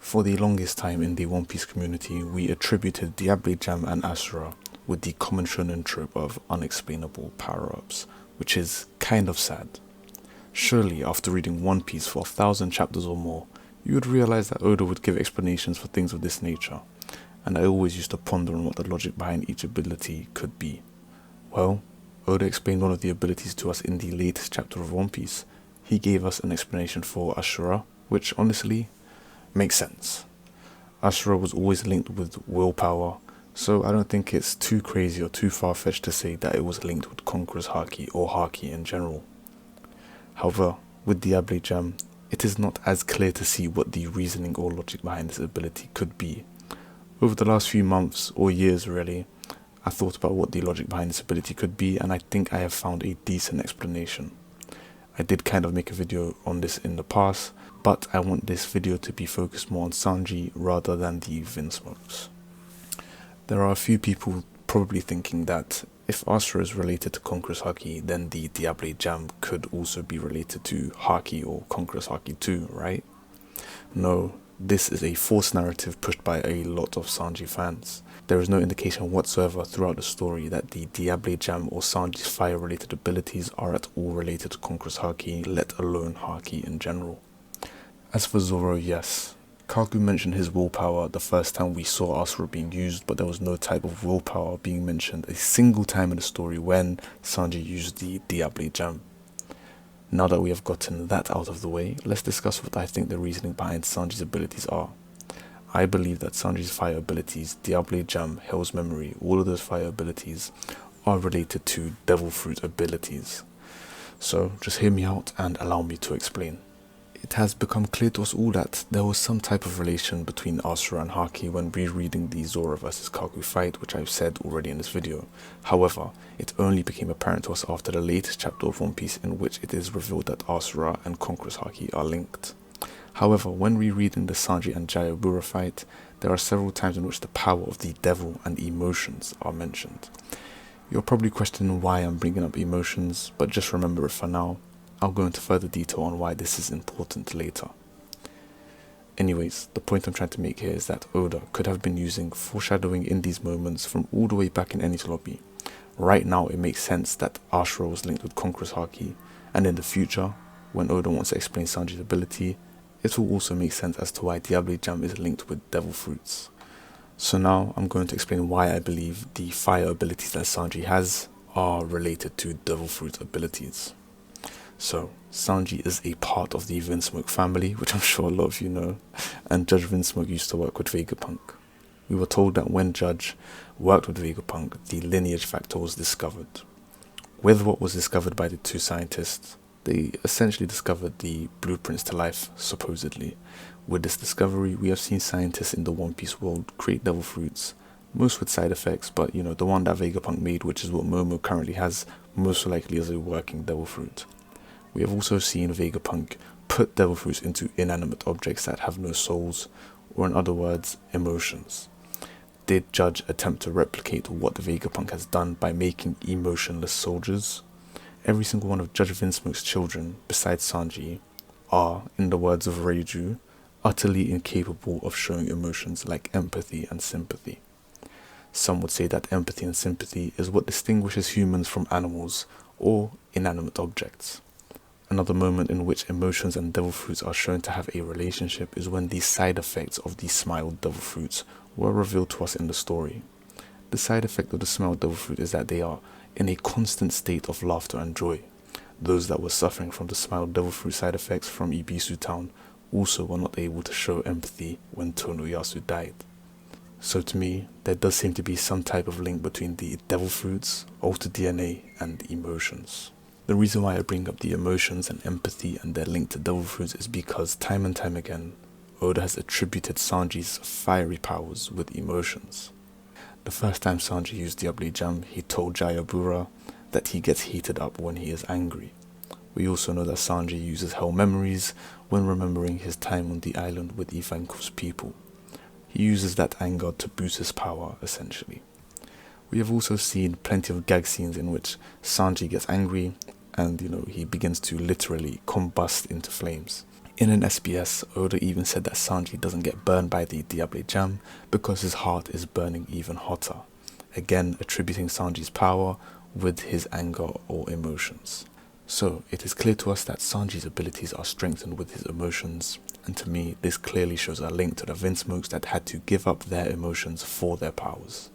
For the longest time in the One Piece community, we attributed Diable Jambe and Asura with the common shonen trope of unexplainable power-ups, which is kind of sad. Surely, after reading One Piece for 1,000 chapters or more, you would realize that Oda would give explanations for things of this nature, and I always used to ponder on what the logic behind each ability could be. Well, Oda explained one of the abilities to us in the latest chapter of One Piece. He gave us an explanation for Asura, which honestly makes sense. Asura was always linked with willpower, so I don't think it's too crazy or too far-fetched to say that it was linked with Conqueror's Haki or Haki in general. However, with Diable Jambe, it is not as clear to see what the reasoning or logic behind this ability could be. Over the last few months, or years really, I thought about what the logic behind this ability could be, and I think I have found a decent explanation. I did kind of make a video on this in the past, but I want this video to be focused more on Sanji rather than the Vinsmokes. There are a few people probably thinking that if Asura is related to Conqueror's Haki, then the Diable Jambe could also be related to Haki or Conqueror's Haki too, right? No, this is a false narrative pushed by a lot of Sanji fans. There is no indication whatsoever throughout the story that the Diable Jambe or Sanji's fire-related abilities are at all related to Conqueror's Haki, let alone Haki in general. As for Zoro, yes, Kaku mentioned his willpower the first time we saw Asura being used, but there was no type of willpower being mentioned a single time in the story when Sanji used the Diable Jambe. Now that we have gotten that out of the way, let's discuss what I think the reasoning behind Sanji's abilities are. I believe that Sanji's fire abilities, Diable Jambe, Hell's Memory, all of those fire abilities are related to Devil Fruit abilities. So just hear me out and allow me to explain. It has become clear to us all that there was some type of relation between Asura and Haki when rereading the Zoro vs Kaku fight, which I've said already in this video. However, it only became apparent to us after the latest chapter of One Piece, in which it is revealed that Asura and Conqueror's Haki are linked. However, when rereading the Sanji and Jayabura fight, there are several times in which the power of the devil and emotions are mentioned. You're probably questioning why I'm bringing up emotions, but just remember it for now. I'll go into further detail on why this is important later. Anyways, the point I'm trying to make here is that Oda could have been using foreshadowing in these moments from all the way back in Enies Lobby. Right now it makes sense that Asura was linked with Conqueror's Haki, and in the future, when Oda wants to explain Sanji's ability, it will also make sense as to why Diable Jambe is linked with Devil Fruits. So now I'm going to explain why I believe the fire abilities that Sanji has are related to Devil Fruit abilities. So, Sanji is a part of the Vinsmoke family, which I'm sure a lot of you know, and Judge Vinsmoke used to work with Vegapunk. We were told that when Judge worked with Vegapunk, the lineage factor was discovered. With what was discovered by the two scientists, they essentially discovered the blueprints to life, supposedly. With this discovery, we have seen scientists in the One Piece world create devil fruits, most with side effects, but the one that Vegapunk made, which is what Momo currently has, most likely is a working devil fruit. We have also seen Vegapunk put devil fruits into inanimate objects that have no souls, or in other words, emotions. Did Judge attempt to replicate what Vegapunk has done by making emotionless soldiers? Every single one of Judge Vinsmoke's children, besides Sanji, are, in the words of Reiju, utterly incapable of showing emotions like empathy and sympathy. Some would say that empathy and sympathy is what distinguishes humans from animals or inanimate objects. Another moment in which emotions and devil fruits are shown to have a relationship is when the side effects of the smiled devil fruits were revealed to us in the story. The side effect of the smiled devil fruit is that they are in a constant state of laughter and joy. Those that were suffering from the smiled devil fruit side effects from Ibisu town also were not able to show empathy when Tonoyasu died. So to me, there does seem to be some type of link between the devil fruits, altered DNA, and emotions. The reason why I bring up the emotions and empathy and their link to devil fruits is because time and time again, Oda has attributed Sanji's fiery powers with emotions. The first time Sanji used Diable Jambe, he told Jayabura that he gets heated up when he is angry. We also know that Sanji uses Hell Memories when remembering his time on the island with Ivanko's people. He uses that anger to boost his power, essentially. We have also seen plenty of gag scenes in which Sanji gets angry and he begins to literally combust into flames. In an SBS, Oda even said that Sanji doesn't get burned by the Diable Jambe because his heart is burning even hotter, again attributing Sanji's power with his anger or emotions. So it is clear to us that Sanji's abilities are strengthened with his emotions, and to me this clearly shows a link to the Vinsmokes that had to give up their emotions for their powers.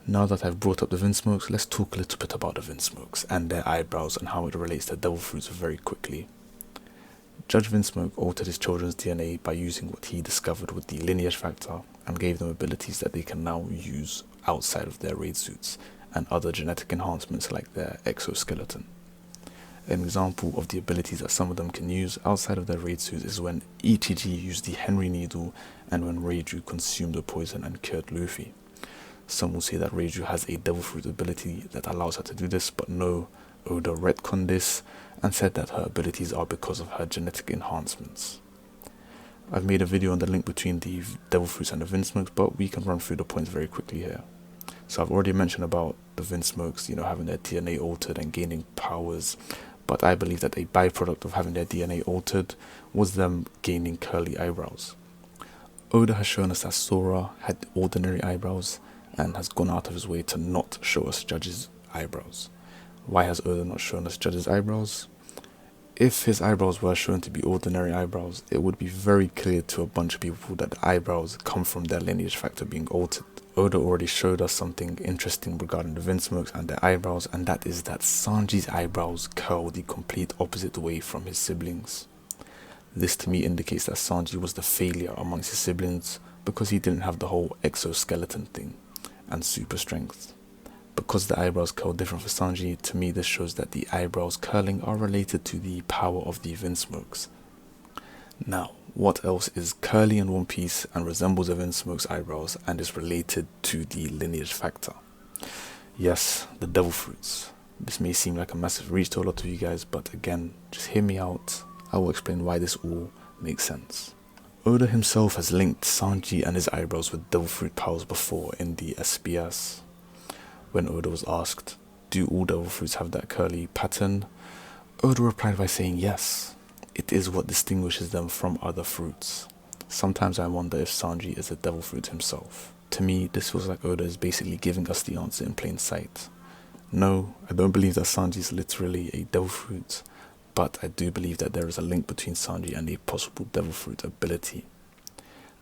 Now that I've brought up the Vinsmokes, let's talk a little bit about the Vinsmokes and their eyebrows and how it relates to devil fruits very quickly. Judge Vinsmoke altered his children's DNA by using what he discovered with the lineage factor and gave them abilities that they can now use outside of their raid suits and other genetic enhancements like their exoskeleton. An example of the abilities that some of them can use outside of their raid suits is when ETG used the Henry Needle and when Reiju consumed the poison and cured Luffy. Some will say that Reiju has a devil fruit ability that allows her to do this, but no, Oda retconned this and said that her abilities are because of her genetic enhancements. I've made a video on the link between the devil fruits and the Vinsmokes, but we can run through the points very quickly here. So I've already mentioned about the Vinsmokes, having their DNA altered and gaining powers, but I believe that a byproduct of having their DNA altered was them gaining curly eyebrows. Oda has shown us that Sora had ordinary eyebrows and has gone out of his way to not show us Judge's eyebrows. Why has Oda not shown us Judge's eyebrows? If his eyebrows were shown to be ordinary eyebrows, it would be very clear to a bunch of people that the eyebrows come from their lineage factor being altered. Oda already showed us something interesting regarding the Vinsmokes and their eyebrows, and that is that Sanji's eyebrows curl the complete opposite way from his siblings. This to me indicates that Sanji was the failure amongst his siblings because he didn't have the whole exoskeleton thing and super strength. Because the eyebrows curl different for Sanji, to me this shows that the eyebrows curling are related to the power of the Vinsmokes. Now, what else is curly in One Piece and resembles a Vinsmoke's eyebrows and is related to the lineage factor? Yes, the devil fruits. This may seem like a massive reach to a lot of you guys, but again, just hear me out. I will explain why this all makes sense. Oda himself has linked Sanji and his eyebrows with devil fruit powers before in the SBS. When Oda was asked, do all devil fruits have that curly pattern? Oda replied by saying yes. It is what distinguishes them from other fruits. Sometimes I wonder if Sanji is a devil fruit himself. To me, this feels like Oda is basically giving us the answer in plain sight. No, I don't believe that Sanji is literally a devil fruit, but I do believe that there is a link between Sanji and a possible devil fruit ability.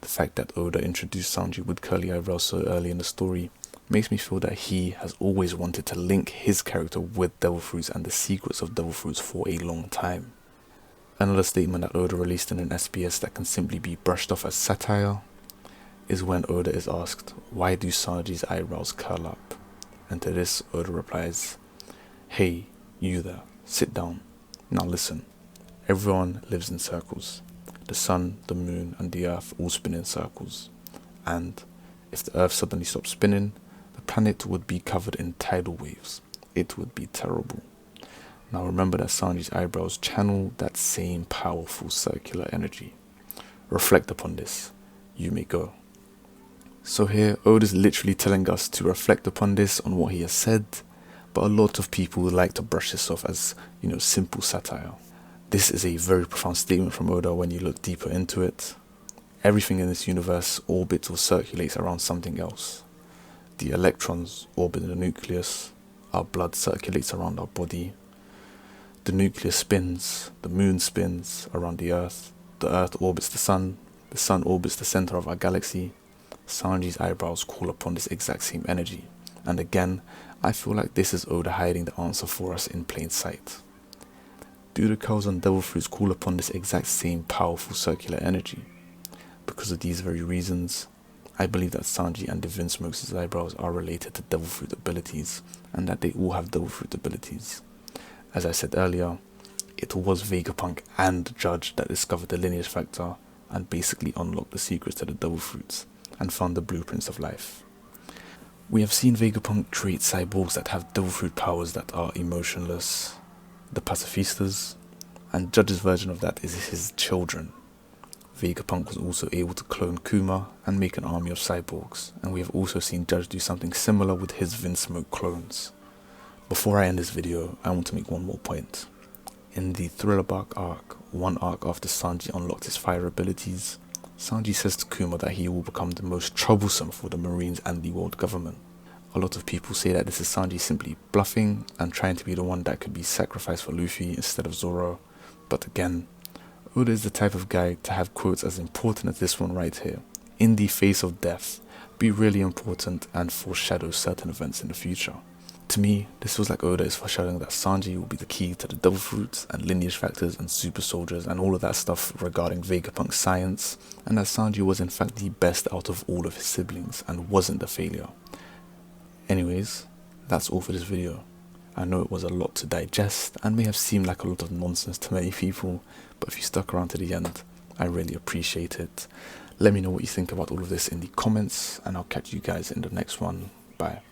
The fact that Oda introduced Sanji with curly eyebrows so early in the story makes me feel that he has always wanted to link his character with devil fruits and the secrets of devil fruits for a long time. Another statement that Oda released in an SBS that can simply be brushed off as satire is when Oda is asked, why do Sanji's eyebrows curl up? And to this Oda replies, hey, you there, sit down. Now listen, everyone lives in circles. The sun, the moon and the earth all spin in circles. And if the earth suddenly stopped spinning, the planet would be covered in tidal waves. It would be terrible. Now remember that Sanji's eyebrows channel that same powerful circular energy. Reflect upon this. You may go. So here, Oda is literally telling us to reflect upon this on what he has said, but a lot of people would like to brush this off as, simple satire. This is a very profound statement from Oda when you look deeper into it. Everything in this universe orbits or circulates around something else. The electrons orbit the nucleus, our blood circulates around our body, the nucleus spins, the moon spins around the earth orbits the sun orbits the center of our galaxy. Sanji's eyebrows call upon this exact same energy, and again, I feel like this is Oda hiding the answer for us in plain sight. Do the curls on devil fruits call upon this exact same powerful circular energy? Because of these very reasons, I believe that Sanji and the Vinsmokes' eyebrows are related to devil fruit abilities, and that they all have devil fruit abilities. As I said earlier, it was Vegapunk and Judge that discovered the lineage factor and basically unlocked the secrets to the devil fruits and found the blueprints of life. We have seen Vegapunk create cyborgs that have devil fruit powers that are emotionless, the pacifistas, and Judge's version of that is his children. Vegapunk was also able to clone Kuma and make an army of cyborgs, and we have also seen Judge do something similar with his Vinsmoke clones. Before I end this video, I want to make one more point. In the Thriller Bark arc, one arc after Sanji unlocked his fire abilities, Sanji says to Kuma that he will become the most troublesome for the Marines and the world government. A lot of people say that this is Sanji simply bluffing and trying to be the one that could be sacrificed for Luffy instead of Zoro, but again, Oda is the type of guy to have quotes as important as this one right here. In the face of death, be really important and foreshadow certain events in the future. To me, this feels like Oda is foreshadowing that Sanji will be the key to the devil fruits and lineage factors and super soldiers and all of that stuff regarding Vegapunk science, and that Sanji was in fact the best out of all of his siblings and wasn't a failure. Anyways, that's all for this video. I know it was a lot to digest and may have seemed like a lot of nonsense to many people, but if you stuck around to the end, I really appreciate it. Let me know what you think about all of this in the comments, and I'll catch you guys in the next one. Bye.